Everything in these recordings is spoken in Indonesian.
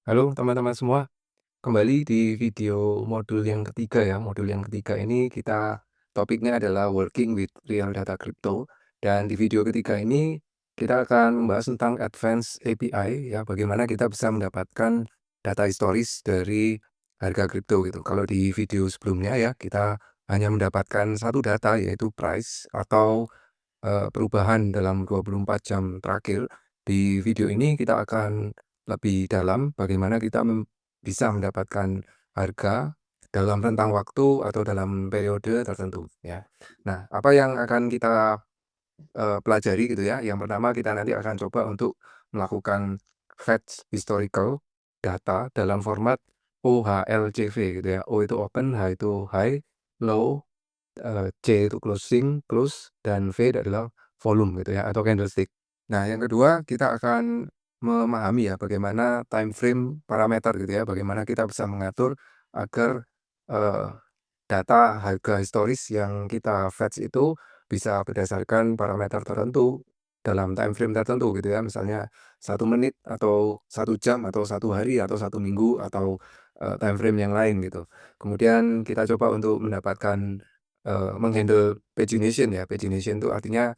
Halo teman-teman semua, kembali di video modul yang ketiga ya. Modul yang ketiga ini topiknya adalah working with real data crypto. Dan di video ketiga ini kita akan membahas tentang advanced API ya, bagaimana kita bisa mendapatkan data historis dari harga kripto gitu. Kalau di video sebelumnya ya, kita hanya mendapatkan satu data yaitu price atau perubahan dalam 24 jam terakhir. Di video ini kita akan lebih dalam bagaimana kita bisa mendapatkan harga dalam rentang waktu atau dalam periode tertentu ya. Nah, apa yang akan kita pelajari gitu ya. Yang pertama kita nanti akan coba untuk melakukan fetch historical data dalam format OHLCV gitu ya. O itu open, H itu high, low, C itu closing, close, dan V itu adalah volume gitu ya atau candlestick. Nah, yang kedua kita akan memahami ya bagaimana time frame parameter gitu ya, bagaimana kita bisa mengatur agar, eee, data harga historis yang kita fetch itu bisa berdasarkan parameter tertentu dalam time frame tertentu gitu ya, misalnya 1 menit atau 1 jam atau 1 hari atau 1 minggu atau, time frame yang lain gitu. Kemudian kita coba untuk mendapatkan menghandle pagination ya. Pagination itu artinya,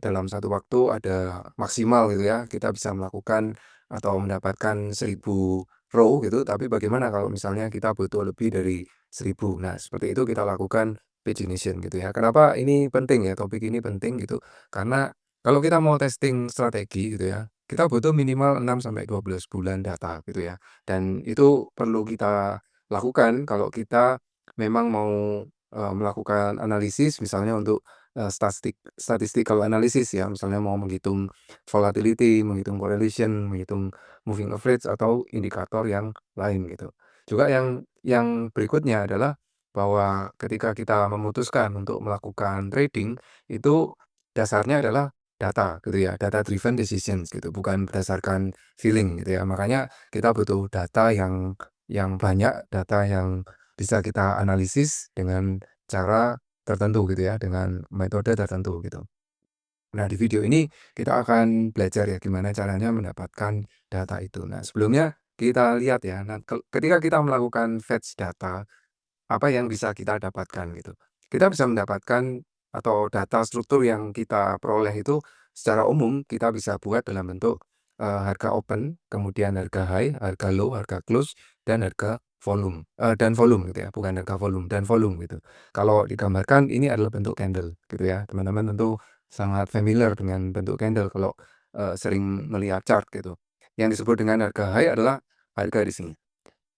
dalam satu waktu ada maksimal gitu ya, kita bisa melakukan atau mendapatkan 1.000 row gitu, tapi bagaimana kalau misalnya kita butuh lebih dari 1.000. Nah, seperti itu kita lakukan pagination gitu ya. Kenapa ini penting ya, topik ini penting gitu, karena kalau kita mau testing strategi gitu ya, kita butuh minimal 6 sampai 12 bulan data gitu ya. Dan itu perlu kita lakukan kalau kita memang mau melakukan analisis misalnya untuk, statistical analysis ya, misalnya mau menghitung volatility, menghitung correlation, menghitung moving average atau indikator yang lain gitu. Juga yang berikutnya adalah bahwa ketika kita memutuskan untuk melakukan trading, itu dasarnya adalah data gitu ya, data driven decisions gitu, bukan berdasarkan feeling gitu ya. Makanya kita butuh data yang banyak, data yang bisa kita analisis dengan cara tertentu gitu ya, dengan metode tertentu gitu. Nah, di video ini kita akan belajar ya gimana caranya mendapatkan data itu. Nah, sebelumnya kita lihat ya, nah ketika kita melakukan fetch data, apa yang bisa kita dapatkan gitu. Kita bisa mendapatkan atau data struktur yang kita peroleh itu secara umum kita bisa buat dalam bentuk, harga open, kemudian harga high, harga low, harga close, dan harga volume, dan volume gitu ya, bukan harga volume, dan volume gitu. Kalau digambarkan ini adalah bentuk candle gitu ya, teman-teman tentu sangat familiar dengan bentuk candle kalau, sering melihat chart gitu. Yang disebut dengan harga high adalah harga di sini.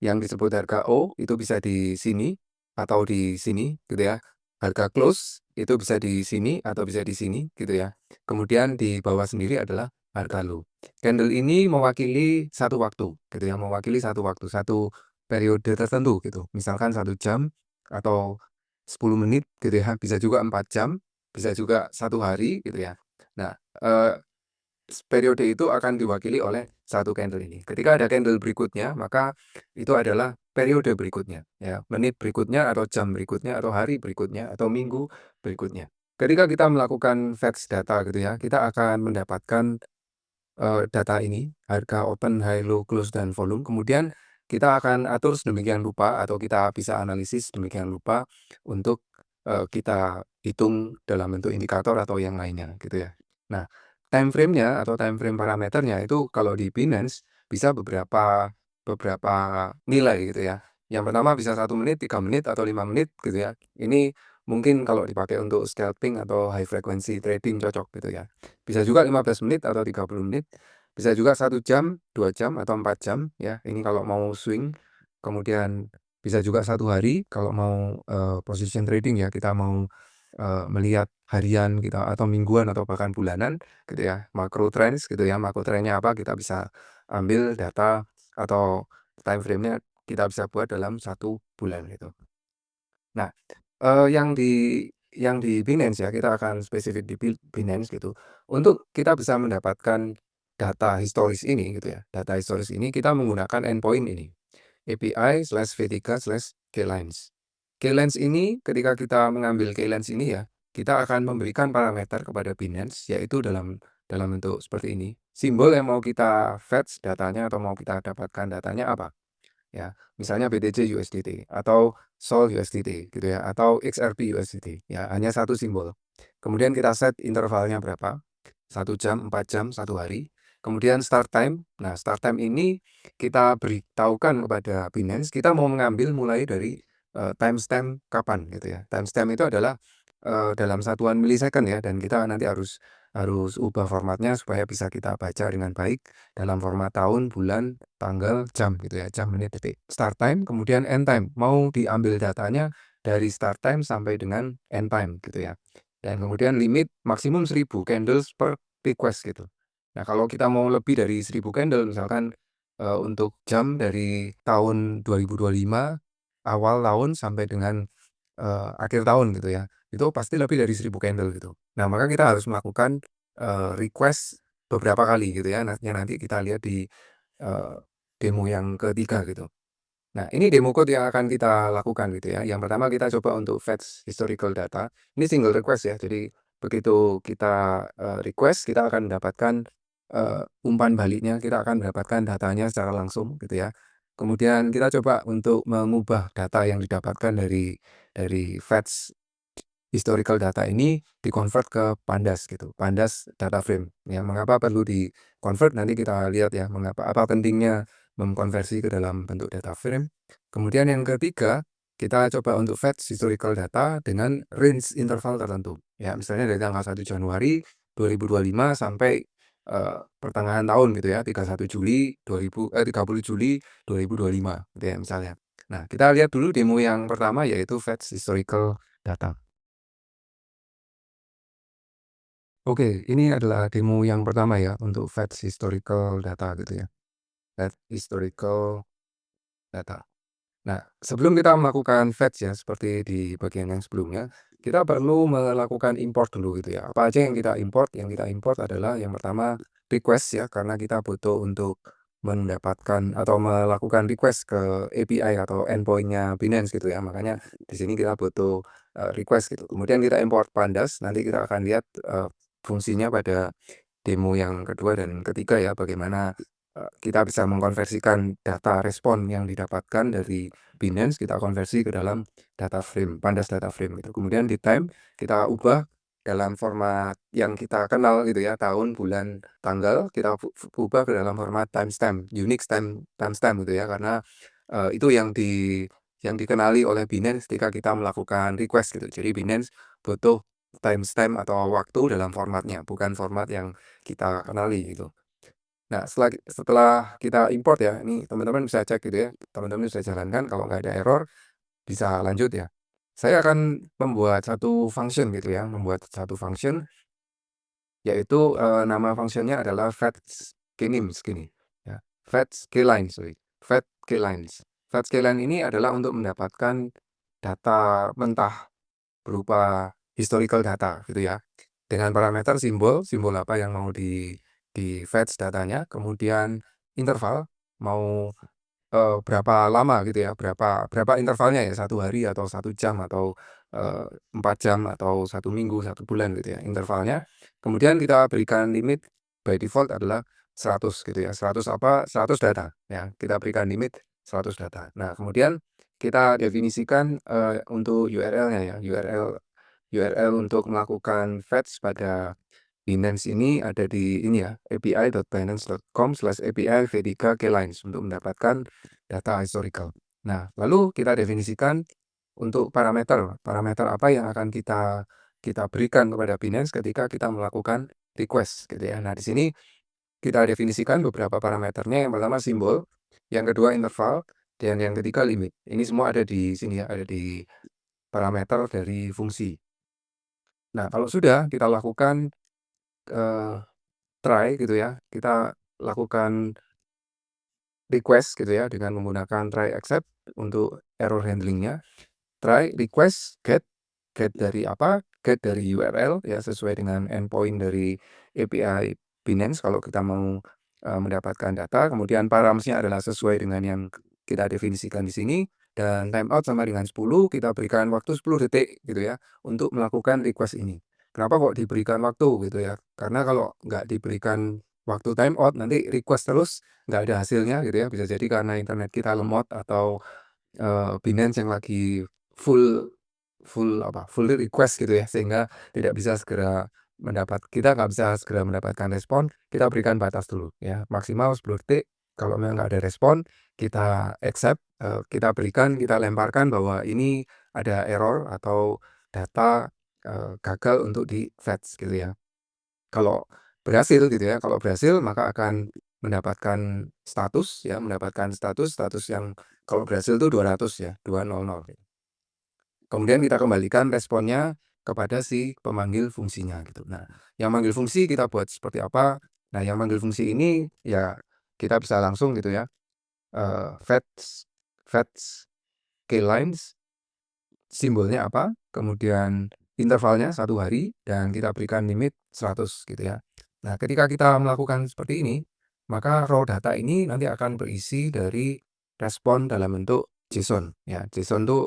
Yang disebut harga O itu bisa di sini atau di sini gitu ya. Harga close itu bisa di sini atau bisa di sini gitu ya. Kemudian di bawah sendiri adalah harga low. Candle ini mewakili satu waktu gitu ya, mewakili satu waktu, satu periode tertentu gitu. Misalkan 1 jam atau 10 menit gitu ya, bisa juga 4 jam, bisa juga 1 hari gitu ya. Nah, periode itu akan diwakili oleh satu candle ini. Ketika ada candle berikutnya, maka itu adalah periode berikutnya, ya, menit berikutnya atau jam berikutnya atau hari berikutnya atau minggu berikutnya. Ketika kita melakukan fetch data gitu ya, kita akan mendapatkan data ini, harga open, high, low, close, dan volume. Kemudian kita akan atur sedemikian rupa atau kita bisa analisis sedemikian rupa untuk kita hitung dalam bentuk indikator atau yang lainnya gitu ya. Nah, time frame-nya atau time frame parameternya itu kalau di Binance bisa beberapa nilai gitu ya. Yang pertama bisa 1 menit, 3 menit, atau 5 menit gitu ya. Ini mungkin kalau dipakai untuk scalping atau high frequency trading cocok gitu ya. Bisa juga 15 menit atau 30 menit, bisa juga 1 jam, 2 jam, atau 4 jam ya, ini kalau mau swing. Kemudian bisa juga 1 hari kalau mau, position trading ya, kita mau, melihat harian kita atau mingguan atau bahkan bulanan gitu ya, macro trends gitu ya, macro trend-nya apa kita bisa ambil data atau time frame-nya kita bisa buat dalam 1 bulan gitu. Nah, yang di Binance ya, kita akan spesifik di Binance gitu. Untuk kita bisa mendapatkan data historis ini gitu ya, data historis ini kita menggunakan endpoint ini, API/v3/Klines. Klines ini ketika kita mengambil Klines ini ya, kita akan memberikan parameter kepada Binance, yaitu dalam dalam bentuk seperti ini. Simbol yang mau kita fetch datanya atau mau kita dapatkan datanya apa? Ya, misalnya BTC USDT atau Sol USDT gitu ya, atau XRP USDT. Ya, hanya satu simbol. Kemudian kita set intervalnya berapa? 1 jam, 4 jam, 1 hari. Kemudian start time. Nah, start time ini kita beritahukan kepada Binance, kita mau mengambil mulai dari timestamp kapan gitu ya. Timestamp itu adalah dalam satuan milisecond ya, dan kita nanti harus ubah formatnya supaya bisa kita baca dengan baik dalam format tahun, bulan, tanggal, jam gitu ya, jam, menit, detik. Start time, kemudian end time. Mau diambil datanya dari start time sampai dengan end time gitu ya. Dan kemudian limit maksimum 1000 candles per request gitu. Nah, kalau kita mau lebih dari 1000 candle misalkan untuk jam dari tahun 2025 awal tahun sampai dengan akhir tahun gitu ya, itu pasti lebih dari 1000 candle gitu. Nah, maka kita harus melakukan request beberapa kali gitu ya, yang nanti kita lihat di eee, demo yang ketiga gitu. Nah, ini demo code yang akan kita lakukan gitu ya. Yang pertama kita coba untuk fetch historical data. Ini single request ya. Jadi begitu kita request, kita akan mendapatkan umpan baliknya, kita akan mendapatkan datanya secara langsung gitu ya. Kemudian kita coba untuk mengubah data yang didapatkan dari fetch historical data ini di-convert ke Pandas gitu, Pandas data frame. Ya, mengapa perlu di-convert nanti kita lihat ya, apa pentingnya mengkonversi ke dalam bentuk data frame. Kemudian yang ketiga, kita coba untuk fetch historical data dengan range interval tertentu. Ya, misalnya dari tanggal 1 Januari 2025 sampai pertengahan tahun gitu ya, 30 Juli 2025 gitu ya misalnya. Nah, kita lihat dulu demo yang pertama yaitu fetch historical data. Oke, ini adalah demo yang pertama ya untuk fetch historical data gitu ya. Fetch historical data. Nah, sebelum kita melakukan fetch ya seperti di bagian yang sebelumnya, kita perlu melakukan import dulu gitu ya. Apa aja yang kita import? Yang kita import adalah yang pertama request ya, karena kita butuh untuk mendapatkan atau melakukan request ke API atau endpoint-nya Binance gitu ya. Makanya di sini kita butuh request gitu. Kemudian kita import Pandas, nanti kita akan lihat fungsinya pada demo yang kedua dan ketiga ya, bagaimana kita bisa mengkonversikan data respon yang didapatkan dari Binance, kita konversi ke dalam data frame, Pandas data frame gitu. Kemudian di time kita ubah dalam format yang kita kenal gitu ya, tahun, bulan, tanggal, kita ubah ke dalam format timestamp, Unix timestamp gitu ya, karena itu yang dikenali oleh Binance ketika kita melakukan request gitu. Jadi Binance butuh timestamp atau waktu dalam formatnya, bukan format yang kita kenali gitu. Nah, setelah kita import ya, ini teman-teman bisa cek gitu ya, teman-teman bisa jalankan, kalau nggak ada error bisa lanjut ya. Saya akan membuat satu function gitu ya, membuat satu function, yaitu nama functionnya adalah fetch knames gini ya, fetch kline sorry, fetch klines. Fetch kline ini adalah untuk mendapatkan data mentah berupa historical data gitu ya. Dengan parameter simbol, simbol apa yang mau di-fetch datanya, kemudian interval, mau berapa lama gitu ya, berapa berapa intervalnya ya, 1 hari atau 1 jam atau 4 jam atau 1 minggu, 1 bulan gitu ya intervalnya. Kemudian kita berikan limit by default adalah 100 gitu ya, 100 apa, 100 data ya, kita berikan limit 100 data. Nah, kemudian kita definisikan untuk URL-nya ya, URL untuk melakukan fetch pada Binance ini ada di ini ya, api.binance.com/api v3klines untuk mendapatkan data historical. Nah, lalu kita definisikan untuk parameter, parameter apa yang akan kita berikan kepada Binance ketika kita melakukan request gitu ya. Nah, di sini kita definisikan beberapa parameternya. Yang pertama simbol, yang kedua interval, dan yang ketiga limit. Ini semua ada di sini ya, ada di parameter dari fungsi. Nah, kalau sudah kita lakukan eee, try gitu ya, kita lakukan request gitu ya dengan menggunakan try except untuk error handling-nya. Try, request, get dari apa? Get dari URL ya sesuai dengan endpoint dari API Binance kalau kita mau mendapatkan data. Kemudian params-nya adalah sesuai dengan yang kita definisikan di sini, dan timeout sama dengan 10, kita berikan waktu 10 detik gitu ya untuk melakukan request ini. Kenapa kok diberikan waktu gitu ya, karena kalau nggak diberikan waktu time out nanti request terus nggak ada hasilnya gitu ya, bisa jadi karena internet kita lemot atau Binance yang lagi full full apa, full request gitu ya, sehingga tidak bisa segera kita nggak bisa segera mendapatkan respon, kita berikan batas dulu ya, maksimal 10 detik, kalau memang nggak ada respon, kita accept, kita berikan, kita lemparkan bahwa ini ada error atau data, gagal untuk di-fetch gitu ya. Kalau berhasil gitu ya, kalau berhasil maka akan mendapatkan status ya, status yang kalau berhasil itu 200 ya, 200. Kemudian kita kembalikan responnya kepada si pemanggil fungsinya gitu. Nah, yang manggil fungsi kita buat seperti apa? Nah, yang manggil fungsi ini ya kita bisa langsung gitu ya, fetch fetch keylines, simbolnya apa, kemudian intervalnya 1 hari, dan kita berikan limit 100 gitu ya. Nah, ketika kita melakukan seperti ini, maka raw data ini nanti akan berisi dari respon dalam bentuk JSON ya. JSON itu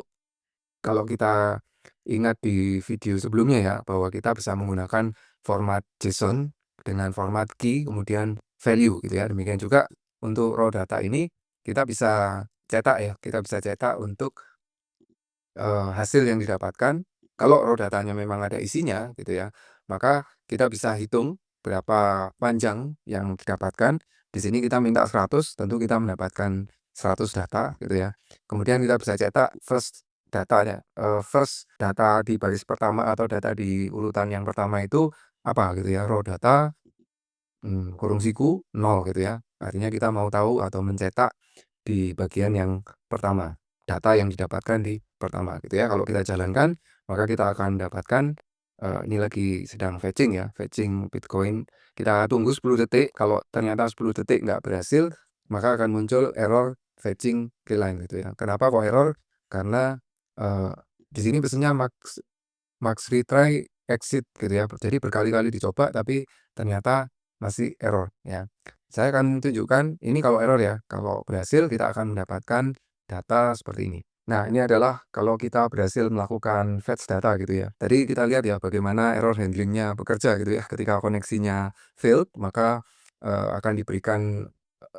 kalau kita ingat di video sebelumnya ya, bahwa kita bisa menggunakan format JSON dengan format key, kemudian value gitu ya. Demikian juga untuk raw data ini kita bisa cetak ya, kita bisa cetak untuk hasil yang didapatkan. Kalau raw datanya memang ada isinya gitu ya, maka kita bisa hitung berapa panjang yang didapatkan. Di sini kita minta 100, tentu kita mendapatkan 100 data gitu ya. Kemudian kita bisa cetak first data di baris pertama atau data di urutan yang pertama itu apa gitu ya, raw data, kurung siku 0 gitu ya. Artinya kita mau tahu atau mencetak di bagian yang pertama, data yang didapatkan di pertama gitu ya. Kalau kita jalankan, maka kita akan mendapatkan, ini lagi sedang fetching ya, fetching Bitcoin. Kita tunggu 10 detik, kalau ternyata 10 detik nggak berhasil, maka akan muncul error fetching keyline gitu ya. Kenapa kok error? Karena, eee, di sini pesennya max retry exit gitu ya. Jadi berkali-kali dicoba tapi ternyata masih error ya. Saya akan tunjukkan ini kalau error ya. Kalau berhasil kita akan mendapatkan data seperti ini. Nah, ini adalah kalau kita berhasil melakukan fetch data gitu ya. Tadi kita lihat ya bagaimana error handlingnya bekerja gitu ya. Ketika koneksinya failed, maka akan diberikan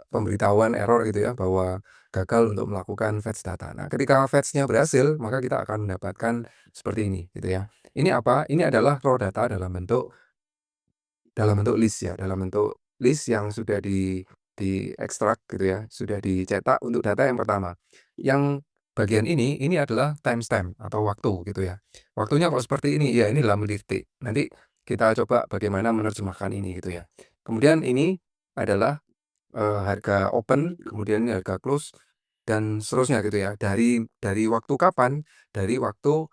pemberitahuan error gitu ya, bahwa gagal untuk melakukan fetch data. Nah, ketika fetch-nya berhasil, maka kita akan mendapatkan seperti ini gitu ya. Ini apa? Ini adalah raw data dalam bentuk list ya, dalam bentuk list yang sudah diekstrak gitu ya, sudah dicetak untuk data yang pertama. Yang bagian ini adalah timestamp atau waktu gitu ya. Waktunya kok seperti ini? Ya ini dalam detik. Nanti kita coba bagaimana menerjemahkan ini gitu ya. Kemudian ini adalah harga open, kemudian ini harga close, dan seterusnya gitu ya. Dari waktu kapan? Dari waktu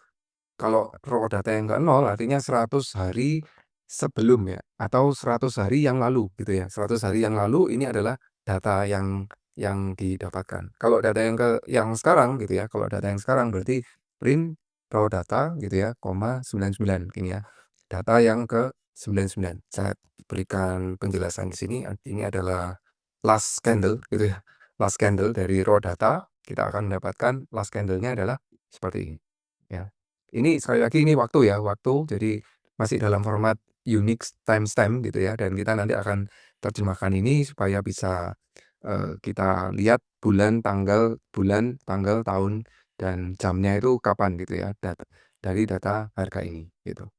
kalau raw data yang ke nol artinya 100 hari sebelum ya, atau 100 hari yang lalu gitu ya. 100 hari yang lalu ini adalah data yang didapatkan. Kalau data yang sekarang gitu ya, kalau data yang sekarang berarti print raw data gitu ya, koma 99 gini ya. Data yang ke 99. Saya berikan penjelasan di sini, ini adalah last candle gitu ya. Last candle dari raw data, kita akan mendapatkan last candle-nya adalah seperti ini ya. Ini sekali lagi ini waktu ya, waktu. Jadi masih dalam format Unix timestamp gitu ya, dan kita nanti akan terjemahkan ini supaya bisa, kita lihat bulan, tanggal, tahun, dan jamnya itu kapan gitu ya, dari data harga ini gitu.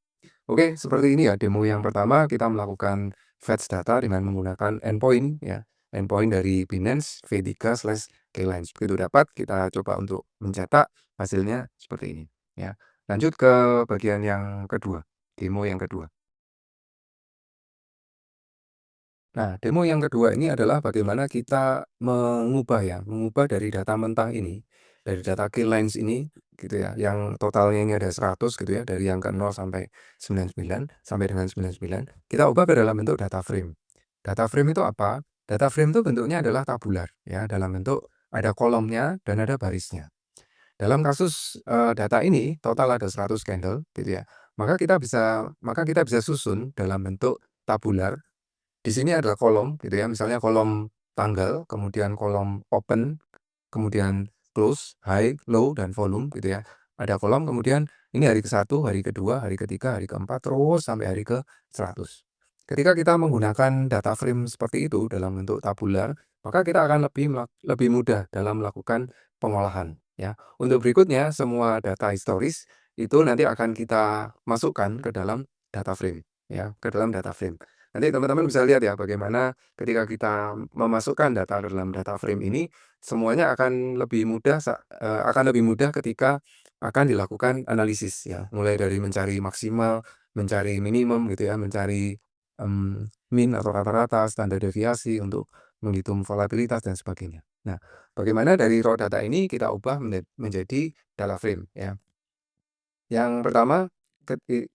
Oke, seperti ini ya demo yang pertama kita melakukan fetch data dengan menggunakan endpoint ya, endpoint dari Binance V3/Keylines. Begitu dapat kita coba untuk mencetak hasilnya seperti ini ya. Lanjut ke bagian yang kedua, demo yang kedua. Nah, demo yang kedua ini adalah bagaimana kita mengubah dari data mentah ini, dari data keylines ini gitu ya, yang totalnya ini ada 100 gitu ya, dari yang ke 0 sampai 99 sampai dengan 99, kita ubah ke dalam bentuk data frame. Data frame itu apa? Data frame itu bentuknya adalah tabular ya, dalam bentuk ada kolomnya dan ada barisnya. Dalam kasus, data ini total ada 100 candle gitu ya, maka kita bisa susun dalam bentuk tabular. Di sini adalah kolom gitu ya, misalnya kolom tanggal, kemudian kolom open, kemudian close, high, low, dan volume gitu ya. Ada kolom kemudian ini hari ke-1, hari ke-2, hari ke-3, hari ke-4, terus sampai hari ke-100. Ketika kita menggunakan data frame seperti itu dalam bentuk tabular, maka kita akan lebih mudah dalam melakukan pengolahan, ya. Untuk berikutnya, semua data historis itu nanti akan kita masukkan ke dalam data frame, ya, ke dalam data frame. Nanti teman-teman bisa lihat ya bagaimana ketika kita memasukkan data ke dalam data frame ini, semuanya akan lebih mudah ketika akan dilakukan analisis ya, mulai dari mencari maksimal, mencari minimum gitu ya, mencari, mean atau rata-rata, standar deviasi untuk menghitung volatilitas dan sebagainya. Nah, bagaimana dari raw data ini kita ubah menjadi data frame ya. Yang pertama,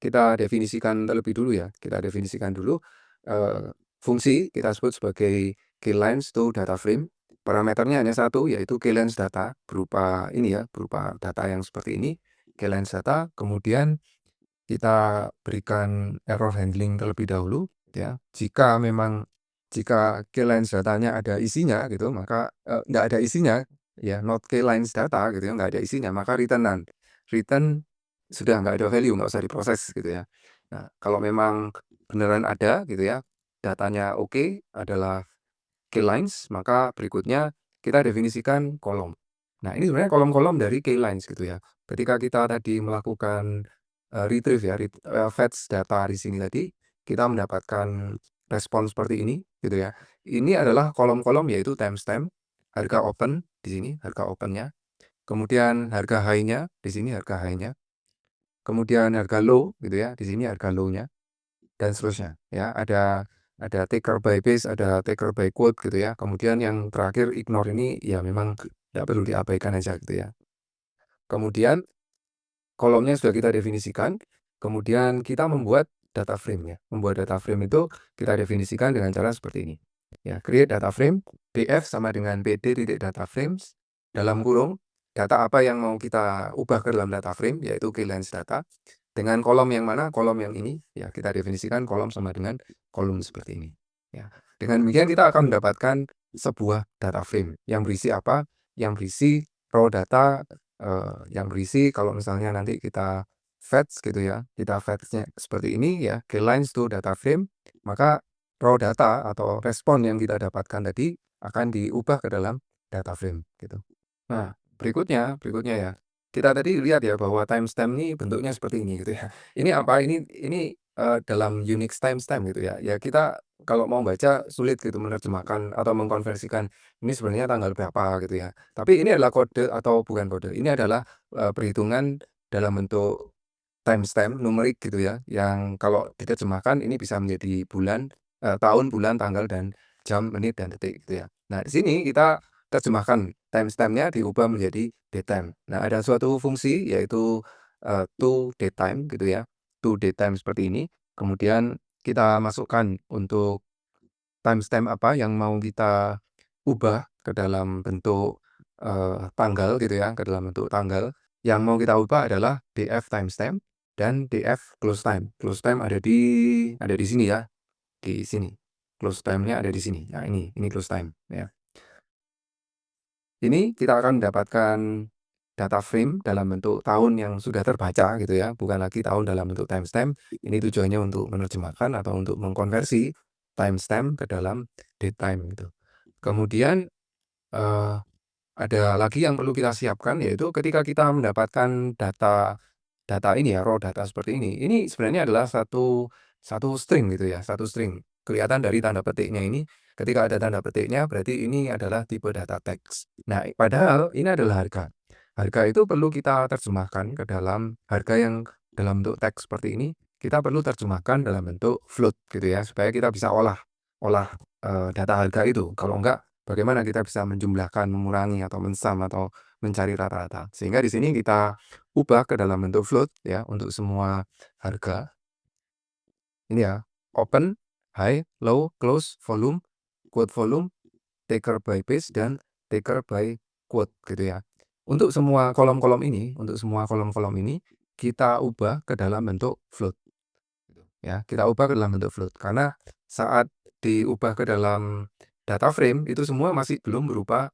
kita definisikan terlebih dulu ya, kita definisikan dulu, fungsi kita sebut sebagai keylines to data frame. Parameternya hanya satu, yaitu keylines data, berupa ini ya, berupa data yang seperti ini, keylines data. Kemudian kita berikan error handling terlebih dahulu ya. Jika keylines datanya ada isinya gitu, maka nggak ada isinya ya, not keylines data gitu ya, nggak ada isinya, maka return none. Return sudah nggak ada value, nggak usah diproses gitu ya. Nah, kalau memang beneran ada gitu ya, datanya oke, adalah keylines, maka berikutnya kita definisikan kolom. Nah, ini sebenarnya kolom-kolom dari keylines gitu ya. Ketika kita tadi melakukan, retrieve ya, fetch data di sini tadi, kita mendapatkan respon seperti ini gitu ya. Ini adalah kolom-kolom yaitu timestamp, harga open di sini, harga opennya, kemudian harga high-nya, di sini harga high-nya, kemudian harga low gitu ya, di sini harga low-nya. Dan seterusnya ya, ada taker by base, ada taker by quote gitu ya. Kemudian yang terakhir ignore ini ya memang tidak perlu diabaikan aja gitu ya. Kemudian kolomnya sudah kita definisikan, kemudian kita membuat data frame ya. Membuat data frame itu kita definisikan dengan cara seperti ini. Ya, create data frame, df sama dengan bd titik data frames, dalam kurung, data apa yang mau kita ubah ke dalam data frame, yaitu keylines data, dengan kolom yang mana? Kolom yang ini, ya kita definisikan kolom sama dengan kolom seperti ini. Ya, dengan demikian kita akan mendapatkan sebuah data frame yang berisi apa? Yang berisi raw data, yang berisi kalau misalnya nanti kita fetch gitu ya, kita fetch-nya seperti ini ya, keylines to data frame, maka raw data atau respon yang kita dapatkan tadi akan diubah ke dalam data frame gitu. Nah, berikutnya ya, kita tadi lihat ya bahwa timestamp ini bentuknya seperti ini gitu ya. Ini apa? Ini, dalam Unix timestamp gitu ya. Ya kita kalau mau baca sulit gitu menerjemahkan atau mengkonversikan ini sebenarnya tanggal berapa gitu ya. Tapi ini adalah kode atau bukan kode, ini adalah, perhitungan dalam bentuk timestamp numerik gitu ya, yang kalau diterjemahkan ini bisa menjadi bulan, tahun, bulan, tanggal, dan jam, menit, dan detik gitu ya. Nah, di sini kita terjemahkan timestamp-nya diubah menjadi datetime. Nah, ada suatu fungsi yaitu, toDatetime gitu ya, toDatetime seperti ini. Kemudian kita masukkan untuk timestamp apa yang mau kita ubah ke dalam bentuk, tanggal gitu ya, ke dalam bentuk tanggal. Yang mau kita ubah adalah df timestamp dan df close time. Close time ada di sini ya, di sini. Close time-nya ada di sini. Nah, ini close time ya. Ini kita akan mendapatkan data frame dalam bentuk tahun yang sudah terbaca gitu ya, bukan lagi tahun dalam bentuk timestamp. Ini tujuannya untuk menerjemahkan atau untuk mengkonversi timestamp ke dalam datetime gitu. Kemudian, eee, ada lagi yang perlu kita siapkan, yaitu ketika kita mendapatkan data data ini ya, raw data seperti ini sebenarnya adalah satu satu string gitu ya, satu string. Kelihatan dari tanda petiknya ini, ketika ada tanda petiknya berarti ini adalah tipe data teks. Nah, padahal ini adalah harga. Harga itu perlu kita terjemahkan ke dalam harga yang dalam bentuk teks seperti ini, kita perlu terjemahkan dalam bentuk float gitu ya, supaya kita bisa olah olah, data harga itu. Kalau enggak, bagaimana kita bisa menjumlahkan, mengurangi, atau mensum, atau mencari rata-rata. Sehingga di sini kita ubah ke dalam bentuk float ya, untuk semua harga. Ini ya, open, high, low, close, volume, quote volume, taker by base, dan taker by quote gitu ya. Untuk semua kolom-kolom ini kita ubah ke dalam bentuk float gitu ya. Kita ubah ke dalam bentuk float karena saat diubah ke dalam data frame itu semua masih belum berupa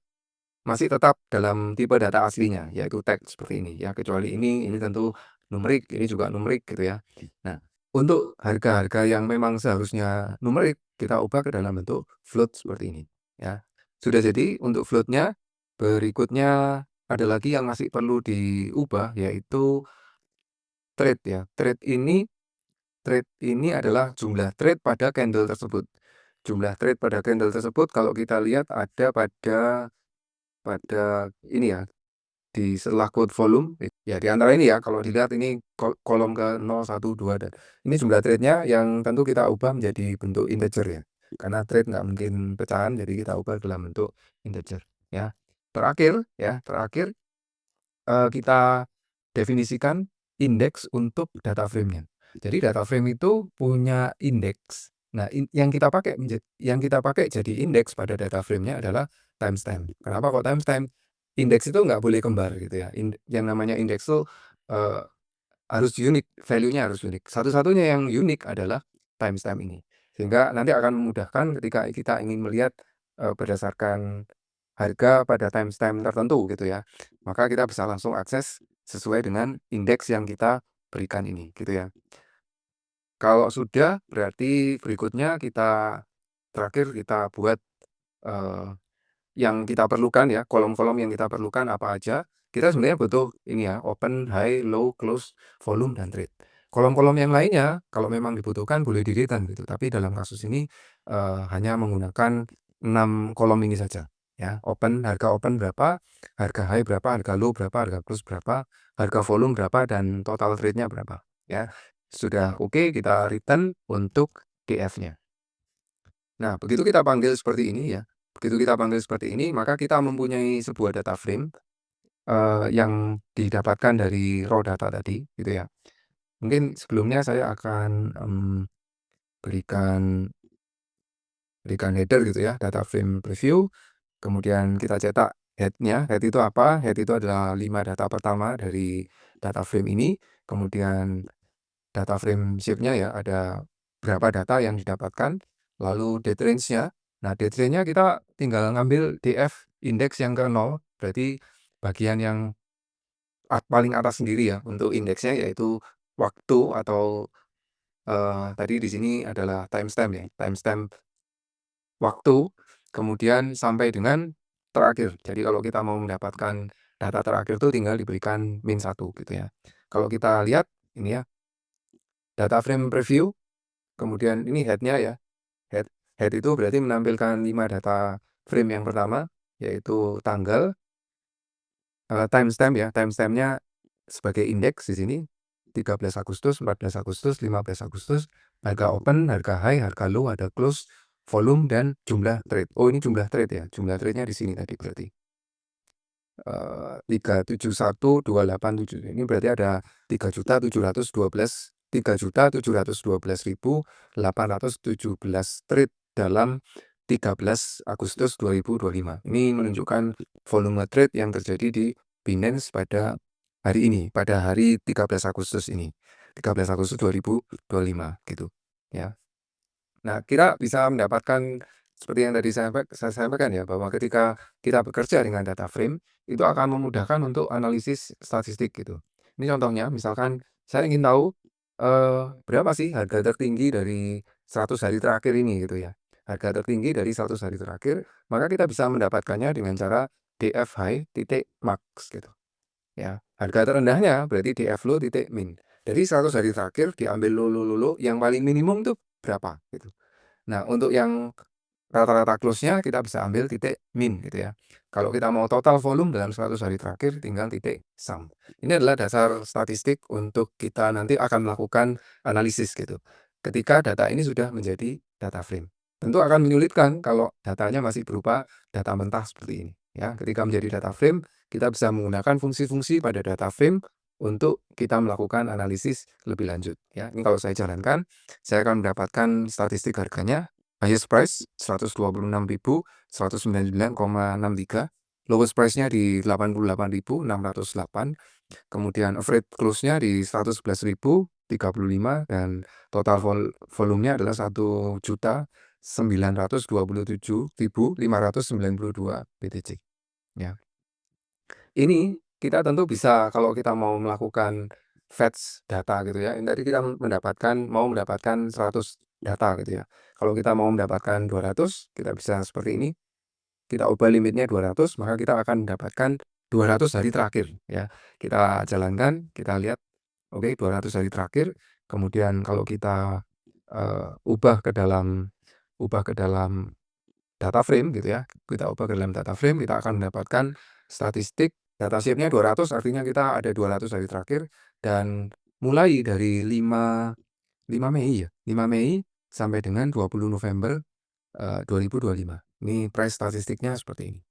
masih tetap dalam tipe data aslinya, yaitu teks seperti ini ya, kecuali ini tentu numerik, ini juga numerik gitu ya. Nah, untuk harga-harga yang memang seharusnya numerik, kita ubah ke dalam bentuk float seperti ini ya. Sudah jadi untuk float-nya, berikutnya ada lagi yang masih perlu diubah, yaitu trade ya. Trade ini adalah jumlah trade pada candle tersebut. Jumlah trade pada candle tersebut kalau kita lihat ada pada ini ya, di setelah quote volume, ya di antara ini ya, kalau dilihat ini kolom ke 0, 1, 2, dan ini jumlah trade-nya yang tentu kita ubah menjadi bentuk integer ya. Karena trade nggak mungkin pecahan, jadi kita ubah dalam bentuk integer ya. Terakhir, kita definisikan indeks untuk data frame-nya. Jadi data frame itu punya indeks. Nah, yang kita pakai jadi indeks pada data frame-nya adalah timestamp. Kenapa kok timestamp? Indeks itu nggak boleh kembar gitu ya. Yang namanya indeks itu eh, harus unik, value-nya harus unik. Satu-satunya yang unik adalah timestamp ini. Sehingga nanti akan memudahkan ketika kita ingin melihat berdasarkan harga pada timestamp tertentu gitu ya. Maka kita bisa langsung akses sesuai dengan indeks yang kita berikan ini gitu ya. Kalau sudah berarti berikutnya terakhir kita buat eh, yang kita perlukan ya, kolom-kolom yang kita perlukan apa aja. Kita sebenarnya butuh ini ya, open, high, low, close, volume, dan trade. Kolom-kolom yang lainnya kalau memang dibutuhkan boleh diritan gitu. Tapi dalam kasus ini hanya menggunakan 6 kolom ini saja ya. Harga open berapa, harga high berapa, harga low berapa, harga close berapa, harga volume berapa, dan total trade-nya berapa ya. Sudah oke, kita return untuk DF-nya. Nah, begitu kita panggil seperti ini, maka kita mempunyai sebuah data frame yang didapatkan dari raw data tadi, gitu ya. Mungkin sebelumnya saya akan berikan header gitu ya, data frame preview. Kemudian kita cetak head-nya. Head itu apa? Head itu adalah 5 data pertama dari data frame ini. Kemudian data frame shape-nya ya, ada berapa data yang didapatkan, lalu date range-nya. Nah, date range-nya kita tinggal ngambil DF indeks yang ke 0, berarti bagian yang paling atas sendiri ya untuk indeksnya, yaitu waktu atau tadi di sini adalah timestamp ya, timestamp waktu, kemudian sampai dengan terakhir. Jadi kalau kita mau mendapatkan data terakhir itu tinggal diberikan min 1 gitu ya. Kalau kita lihat ini ya, data frame preview. Kemudian ini head-nya ya. Head itu berarti menampilkan 5 data frame yang pertama, yaitu tanggal, timestamp ya. Timestamp-nya sebagai indeks di sini 13 Agustus, 14 Agustus, 15 Agustus, harga open, harga high, harga low, harga close, volume, dan jumlah trade. Oh, ini jumlah trade ya. Jumlah trade-nya di sini tadi berarti. 371.287. Ini berarti ada 3.712.817 trade dalam 13 Agustus 2025. Ini menunjukkan volume trade yang terjadi di Binance pada hari ini, pada hari 13 Agustus ini. 13 Agustus 2025 gitu ya. Nah, kita bisa mendapatkan seperti yang tadi saya sampaikan ya, bahwa ketika kita bekerja dengan data frame, itu akan memudahkan untuk analisis statistik gitu. Ini contohnya, misalkan saya ingin tahu berapa sih harga tertinggi dari 100 hari terakhir ini gitu ya. Harga tertinggi dari 100 hari terakhir, maka kita bisa mendapatkannya dengan cara DF high titik max gitu. Ya, harga terendahnya berarti DF low titik min. Dari 100 hari terakhir diambil low, yang paling minimum tuh berapa gitu. Nah, untuk yang rata-rata close-nya kita bisa ambil titik min gitu ya. Kalau kita mau total volume dalam 100 hari terakhir, tinggal titik sum. Ini adalah dasar statistik untuk kita nanti akan melakukan analisis gitu. Ketika data ini sudah menjadi data frame. Tentu akan menyulitkan kalau datanya masih berupa data mentah seperti ini. Ya, ketika menjadi data frame, kita bisa menggunakan fungsi-fungsi pada data frame untuk kita melakukan analisis lebih lanjut. Ya, ini kalau saya jalankan, saya akan mendapatkan statistik harganya. Highest price 126.199,63, lowest price-nya di 88.608, kemudian average close-nya di 111.035, dan total volumenya adalah 1.927.592 BTC. ya. Ini kita tentu bisa kalau kita mau melakukan fetch data gitu ya, ini tadi kita mau mendapatkan 100 data gitu ya. Kalau kita mau mendapatkan 200, kita bisa seperti ini, kita ubah limitnya 200, maka kita akan mendapatkan 200 hari terakhir ya. Kita jalankan, kita lihat, oke 200 hari terakhir, kemudian kalau kita, ubah ke dalam data frame gitu ya, kita ubah ke dalam data frame, kita akan mendapatkan statistik data shape-nya 200, artinya kita ada 200 hari terakhir, dan mulai dari 5 Mei ya, 5 Mei sampai dengan 20 November, 2025. Ini price statistiknya seperti ini.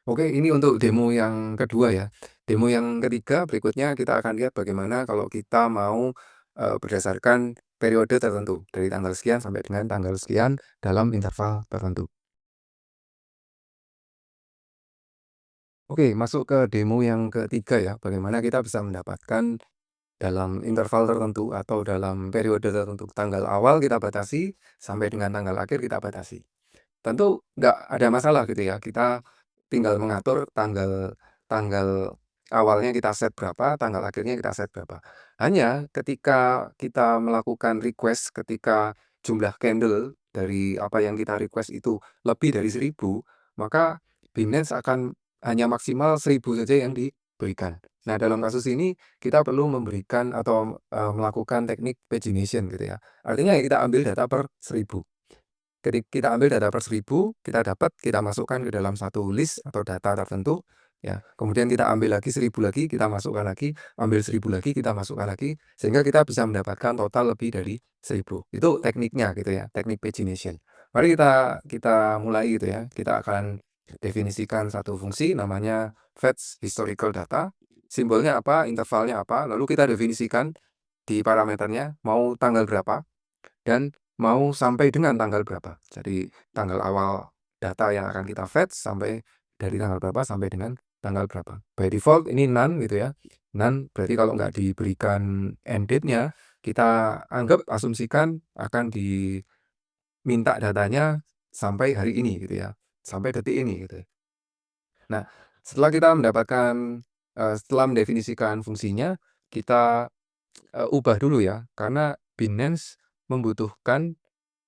Oke, ini untuk demo yang kedua ya. Demo yang ketiga berikutnya kita akan lihat bagaimana kalau kita mau, berdasarkan periode tertentu, dari tanggal sekian sampai dengan tanggal sekian dalam interval tertentu. Oke, masuk ke demo yang ketiga ya, bagaimana kita bisa mendapatkan dalam interval tertentu atau dalam periode tertentu. Tanggal awal kita batasi, sampai dengan tanggal akhir kita batasi. Tentu nggak ada masalah gitu ya, kita tinggal mengatur tanggal tanggal awalnya kita set berapa, tanggal akhirnya kita set berapa. Hanya ketika kita melakukan request, ketika jumlah candle dari apa yang kita request itu lebih dari 1.000, maka Binance akan hanya maksimal 1.000 saja yang diberikan. Nah, dalam kasus ini kita perlu memberikan atau, melakukan teknik pagination gitu ya. Artinya ya kita ambil data per 1.000. Jadi kita ambil data per 1.000, kita masukkan ke dalam satu list atau data tertentu, ya. Kemudian kita ambil lagi 1.000 lagi, kita masukkan lagi, ambil 1.000 lagi, kita masukkan lagi, sehingga kita bisa mendapatkan total lebih dari 1.000. Itu tekniknya gitu ya, teknik pagination. Mari kita mulai gitu ya. Kita akan definisikan satu fungsi namanya fetch historical data. Simbolnya apa, intervalnya apa, lalu kita definisikan di parameternya mau tanggal berapa dan mau sampai dengan tanggal berapa. Jadi tanggal awal data yang akan kita fetch sampai dari tanggal berapa sampai dengan tanggal berapa. By default ini none gitu ya. None berarti kalau nggak diberikan end date-nya, kita anggap asumsikan akan diminta datanya sampai hari ini gitu ya, sampai detik ini gitu. Nah, setelah kita setelah mendefinisikan fungsinya, kita, ubah dulu ya, karena Binance membutuhkan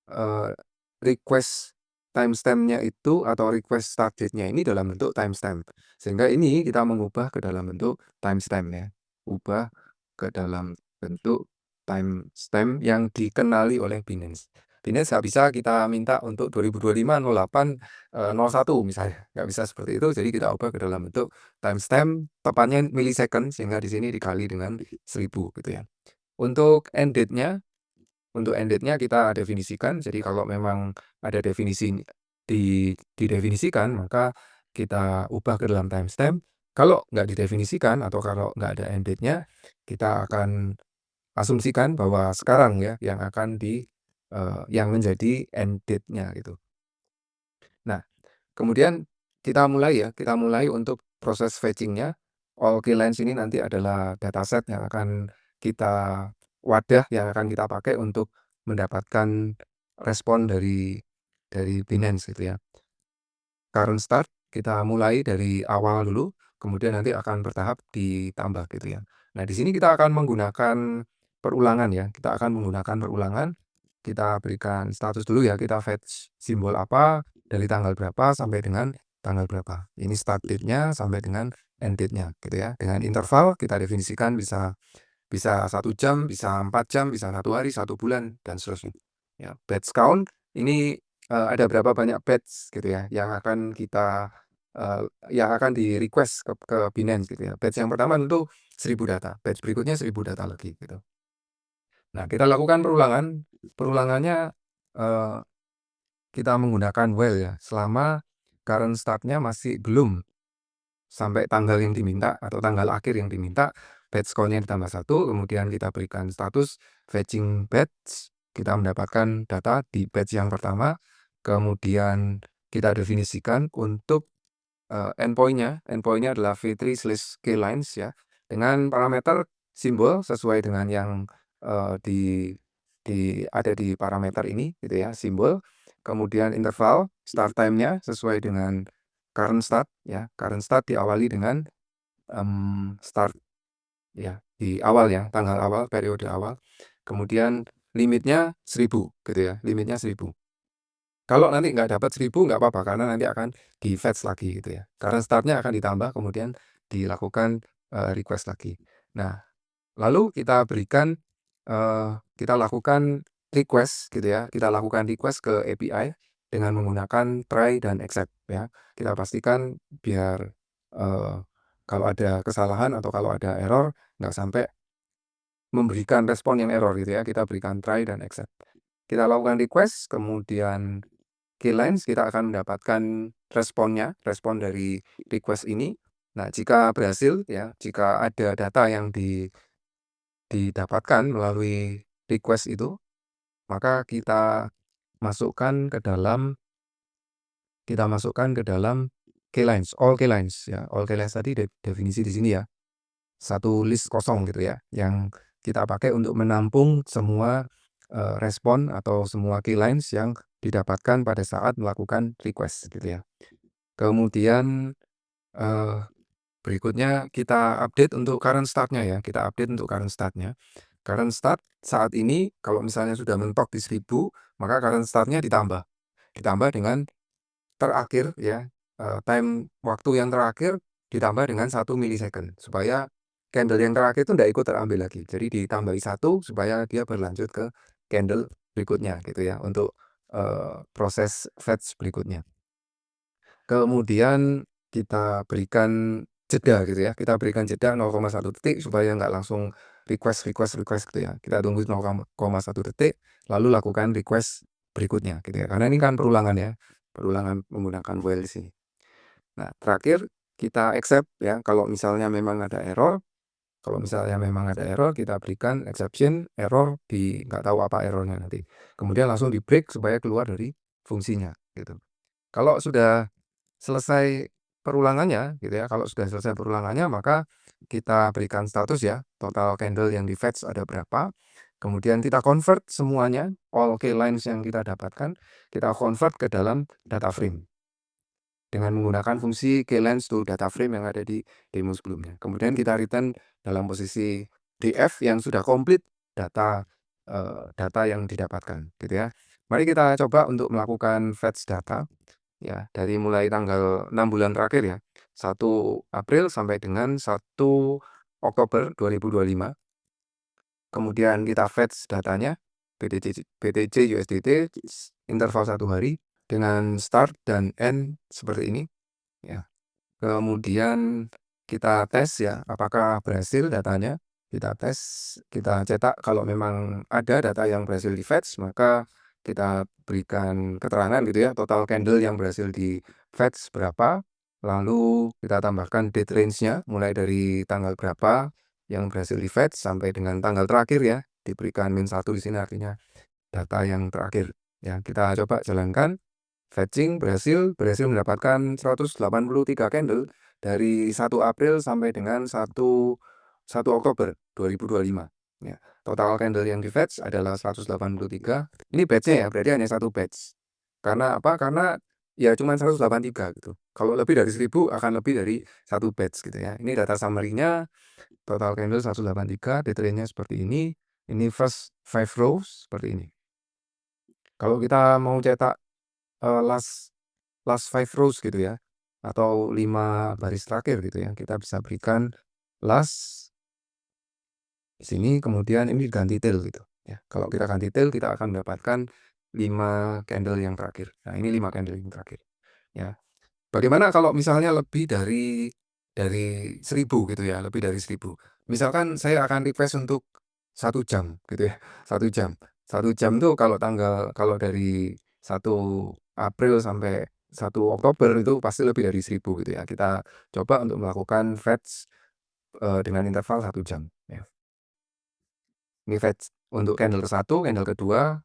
Eee, request timestamp-nya itu atau request start date-nya ini dalam bentuk timestamp. Sehingga ini kita mengubah ke dalam bentuk timestamp ya. Ubah ke dalam bentuk timestamp yang dikenali oleh Binance. Binance nggak bisa kita minta untuk 2025 08, 01 misalnya, nggak bisa seperti itu. Jadi kita ubah ke dalam bentuk timestamp, tepatnya millisecond, sehingga di sini dikali dengan 1.000 gitu ya. Untuk end date-nya kita definisikan, jadi kalau memang ada definisi didefinisikan, maka kita ubah ke dalam timestamp. Kalau nggak didefinisikan atau kalau nggak ada end date-nya, kita akan asumsikan bahwa sekarang ya yang akan yang menjadi end date-nya gitu. Nah, kemudian kita mulai untuk proses fetching-nya. All key lines ini nanti adalah dataset yang akan kita wadah yang akan kita pakai untuk mendapatkan respon dari Binance gitu ya. Current start kita mulai dari awal dulu, kemudian nanti akan bertahap ditambah gitu ya. Nah, di sini kita akan menggunakan perulangan ya, kita akan menggunakan perulangan, kita berikan status dulu ya, kita fetch simbol apa, dari tanggal berapa sampai dengan tanggal berapa. Ini start date-nya sampai dengan end date-nya gitu ya. Dengan interval kita definisikan bisa bisa 1 jam, bisa 4 jam, bisa 1 hari, 1 bulan, dan seterusnya. Ya, batch count ini ada berapa banyak batch gitu ya yang akan di-request ke Binance gitu ya. Batch yang pertama tentu 1.000 data, batch berikutnya 1.000 data lagi gitu. Nah, kita lakukan perulangan, perulangannya, eee, kita menggunakan while ya, selama current start-nya masih belum sampai tanggal yang diminta atau tanggal akhir yang diminta, batch count-nya ditambah 1, kemudian kita berikan status fetching batch, kita mendapatkan data di batch yang pertama, kemudian kita definisikan untuk, endpoint-nya adalah v3/klines ya, dengan parameter simbol sesuai dengan yang, ada di parameter ini gitu ya, simbol, kemudian interval, start time-nya sesuai dengan current start ya, current start diawali dengan start ya, di awal ya, tanggal awal, periode awal. Kemudian limitnya 1000 gitu ya, limitnya 1000. Kalau nanti nggak dapat 1000 nggak apa-apa karena nanti akan di-fetch lagi gitu ya. Current start-nya akan ditambah kemudian dilakukan, request lagi. Nah, lalu kita berikan, kita lakukan request gitu ya, kita lakukan request ke API dengan menggunakan try dan accept ya. Kita pastikan biar, eee, kalau ada kesalahan atau kalau ada error nggak sampai memberikan respon yang error gitu ya, kita berikan try dan accept. Kita lakukan request, kemudian keylines kita akan mendapatkan responnya, respon dari request ini. Nah, jika berhasil ya, jika ada data yang didapatkan melalui request itu, maka kita masukkan ke dalam keylines, all keylines ya. All keylines tadi definisi di sini ya. Satu list kosong gitu ya, yang kita pakai untuk menampung semua, respon atau semua keylines yang didapatkan pada saat melakukan request gitu ya. Kemudian, eee, berikutnya kita update untuk current start-nya ya, kita update untuk current start-nya. Current start saat ini kalau misalnya sudah mentok di 1000, maka current start-nya ditambah dengan terakhir ya, time waktu yang terakhir ditambah dengan 1 milisecond, supaya candle yang terakhir itu ndak ikut terambil lagi. Jadi ditambahi 1 supaya dia berlanjut ke candle berikutnya gitu ya, untuk, proses fetch berikutnya. Kemudian kita berikan jeda gitu ya, kita berikan jeda 0,1 detik supaya nggak langsung request gitu ya. Kita tunggu 0,1 detik, lalu lakukan request berikutnya gitu ya. Karena ini kan perulangan ya, perulangan menggunakan while di sini. Nah, terakhir kita accept ya, kalau misalnya memang ada error, kita berikan exception error nggak tahu apa errornya nanti. Kemudian langsung di-break supaya keluar dari fungsinya gitu. Kalau sudah selesai perulangannya gitu ya, kalau sudah selesai perulangannya maka kita berikan status ya, total candle yang di-fetch ada berapa, kemudian kita convert semuanya, all keylines yang kita dapatkan, kita convert ke dalam data frame dengan menggunakan fungsi keylines to data frame yang ada di demo sebelumnya. Kemudian kita return dalam posisi DF yang sudah komplit data, data yang didapatkan gitu ya. Mari kita coba untuk melakukan fetch data. Ya, dari mulai tanggal 6 bulan terakhir ya, 1 April sampai dengan 1 Oktober 2025. Kemudian kita fetch datanya, BTC USDT, interval 1 hari, dengan start dan end seperti ini, ya. Kemudian kita tes ya, apakah berhasil datanya. Kita tes, kita cetak kalau memang ada data yang berhasil di-fetch, maka kita berikan keterangan gitu ya, total candle yang berhasil di-fetch berapa, lalu kita tambahkan date range-nya, mulai dari tanggal berapa yang berhasil di-fetch sampai dengan tanggal terakhir ya, diberikan -1 di sini artinya data yang terakhir. Ya, kita coba jalankan. Fetching berhasil mendapatkan 183 candle dari 1 April sampai dengan 1 Oktober 2025. Ya, total candle yang di-fetch adalah 183. Ini batch-nya ya, berarti hanya satu batch. Karena apa? Karena ya cuma 183 gitu. Kalau lebih dari 1000 akan lebih dari satu batch gitu ya. Ini data summary-nya, total candle 183, detailnya seperti ini. Ini first 5 rows seperti ini. Kalau kita mau cetak, last last 5 rows gitu ya, atau 5 baris terakhir gitu ya, kita bisa berikan last di sini, kemudian ini ganti tail gitu ya. Kalau kita ganti tail, kita akan mendapatkan 5 candle yang terakhir. Nah, ini 5 candle yang terakhir ya. Bagaimana kalau misalnya lebih dari 1000 gitu ya, lebih dari 1000. Misalkan saya akan request untuk 1 jam gitu ya, 1 jam. 1 jam tuh kalau dari 1 April sampai 1 Oktober itu pasti lebih dari 1000 gitu ya. Kita coba untuk melakukan fetch, dengan interval 1 jam ya. Ini fetch untuk candle ke-1, candle kedua,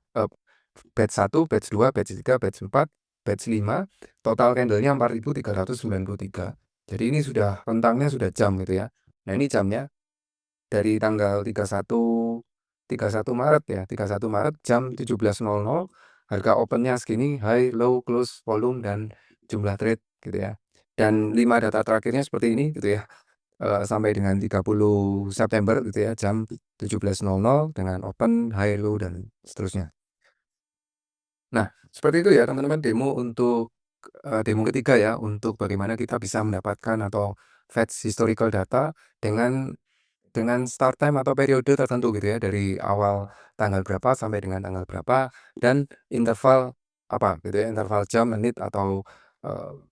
batch 1, batch 2, batch 3, batch 4, batch 5, total candle-nya 4.393. Jadi ini sudah rentangnya sudah jam gitu ya. Nah, ini jamnya dari tanggal 31 Maret ya, 31 Maret jam 17.00, harga opennya segini, high, low, close, volume, dan jumlah trade gitu ya. Dan 5 data terakhirnya seperti ini gitu ya, sampai dengan 30 September gitu ya, jam 17.00 dengan open, high, low, dan seterusnya. Nah, seperti itu ya teman-teman demo ketiga ya, untuk bagaimana kita bisa mendapatkan atau fetch historical data dengan start time atau periode tertentu gitu ya, dari awal tanggal berapa sampai dengan tanggal berapa, dan interval apa gitu ya, interval jam, menit, atau,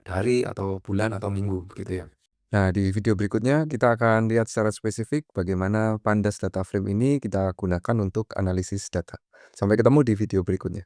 hari, atau bulan, atau minggu gitu ya. Nah, di video berikutnya kita akan lihat secara spesifik bagaimana pandas data frame ini kita gunakan untuk analisis data. Sampai ketemu di video berikutnya.